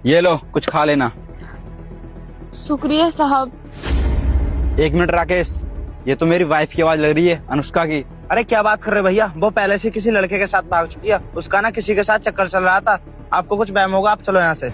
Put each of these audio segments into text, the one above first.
ये लो, कुछ खा लेना। शुक्रिया साहब। 1 मिनट राकेश, ये तो मेरी वाइफ की आवाज लग रही है, अनुष्का की। अरे क्या बात कर रहे भैया, वो पहले से किसी लड़के के साथ भाग चुकी है। उसका ना किसी के साथ चक्कर चल रहा था। आपको कुछ बहम होगा, आप चलो यहाँ से।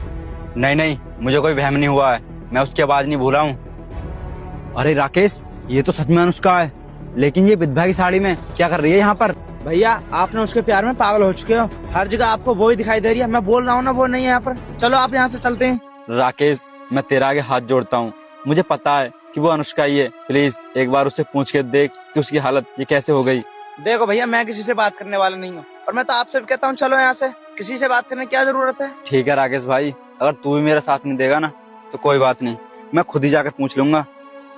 नहीं नहीं, मुझे कोई वहम नहीं हुआ है, मैं उसकी आवाज नहीं भूला हूँ। अरे राकेश, ये तो सच में अनुष्का है, लेकिन ये विधवा की साड़ी में क्या कर रही है यहाँ पर? भैया आपने उसके प्यार में पागल हो चुके हो। हर जगह आपको वो ही दिखाई दे रही है। मैं बोल रहा हूँ ना, वो नहीं है यहाँ पर। चलो आप यहाँ से चलते हैं। राकेश, मैं तेरा आगे हाथ जोड़ता हूँ, मुझे पता है कि वो अनुष्का ही है। प्लीज एक बार उससे पूछ के देख कि उसकी हालत ये कैसे हो गई। देखो भैया, मैं किसी से बात करने वाला नहीं हूँ, और मैं तो आपसे भी कहता हूँ चलो यहाँ से। किसी से बात करने की क्या जरूरत है। ठीक है राकेश भाई, अगर तू भी मेरा साथ नहीं देगा ना तो कोई बात नहीं, मैं खुद ही जाकर पूछ लूंगा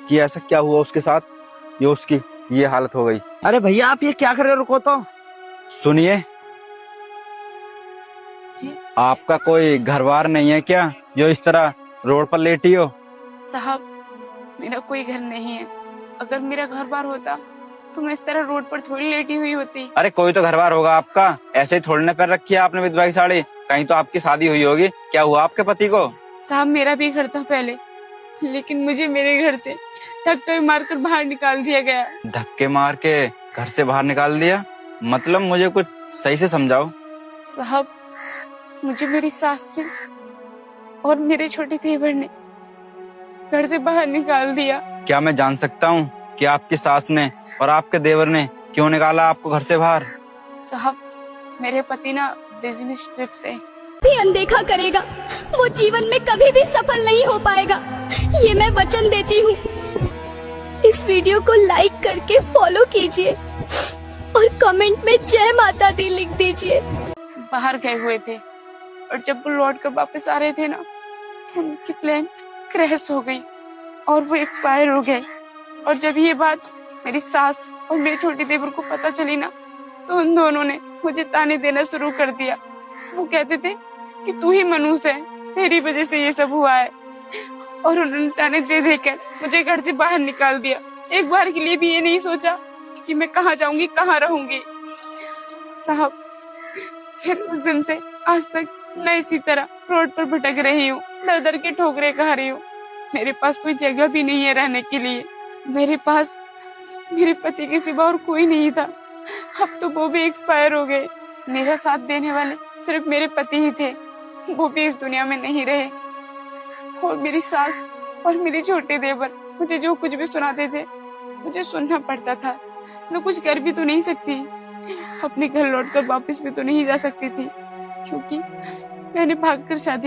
कि ऐसा क्या हुआ उसके साथ, ये उसकी ये हालत हो गई। अरे भैया आप ये क्या कर रहे हो, रुको तो। सुनिए, जी आपका कोई घरबार नहीं है क्या जो इस तरह रोड पर लेटी हो? साहब, मेरा कोई घर नहीं है। अगर मेरा घर बार होता तो मैं इस तरह रोड पर थोड़ी लेटी हुई होती। अरे कोई तो घरबार होगा आपका, ऐसे ही थोड़ी ना पैर रखी है आपने विधवा की साड़ी। कहीं तो आपकी शादी हुई होगी। क्या हुआ आपके पति को? साहब, मेरा भी घर था पहले, लेकिन मुझे मेरे घर से धक्का मारकर बाहर निकाल दिया गया। धक्के मार के घर से बाहर निकाल दिया? मतलब मुझे कुछ सही से समझाओ। साहब, मुझे मेरी सास ने और मेरे छोटे देवर ने घर से बाहर निकाल दिया। क्या मैं जान सकता हूँ कि आपकी सास ने और आपके देवर ने क्यों निकाला आपको घर से बाहर? साहब, मेरे पति ना बिजनेस ट्रिप से भी अनदेखा करेगा, वो जीवन में कभी भी सफल नहीं हो पाएगा। ये मैं वचन देती हूँ। इस वीडियो को लाइक करके फॉलो कीजिए और कमेंट में जय माता दी लिख दीजिए। बाहर गए हुए थे, और जब वो लौट कर वापस आ रहे थे ना, तो उनकी प्लेन क्रैश हो गई और वो एक्सपायर हो गए। और जब ये बात मेरी सास और मेरे छोटे देवर को पता चली ना, तो उन दोनों ने मुझे ताने देना शुरू कर दिया। वो कहते थे कि तू ही मनुष्य है, तेरी वजह से ये सब हुआ है। और उन्होंने ताने दे देकर मुझे घर से बाहर निकाल दिया। एक बार के लिए भी ये नहीं सोचा कि मैं कहाँ जाऊंगी, कहाँ रहूंगी। साहब, फिर उस दिन से आज तक मैं इसी तरह रोड पर भटक रही हूँ, दर दर के ठोकरे खा रही हूँ। मेरे पास कोई जगह भी नहीं है रहने के लिए। मेरे पास मेरे पति के सिवा और कोई नहीं था। अब तो वो भी एक्सपायर हो गए। मेरा साथ देने वाले सिर्फ मेरे पति ही थे, वो भी इस दुनिया में नहीं रहे। और मेरी सास और मेरे छोटे देवर मुझे जो कुछ भी सुनाते थे, मुझे सुनना पड़ता था। मैं कुछ कर भी तो नहीं सकती, अपने घर लौटकर वापस भी तो नहीं जा सकती थी, क्योंकि मैंने भागकर शादी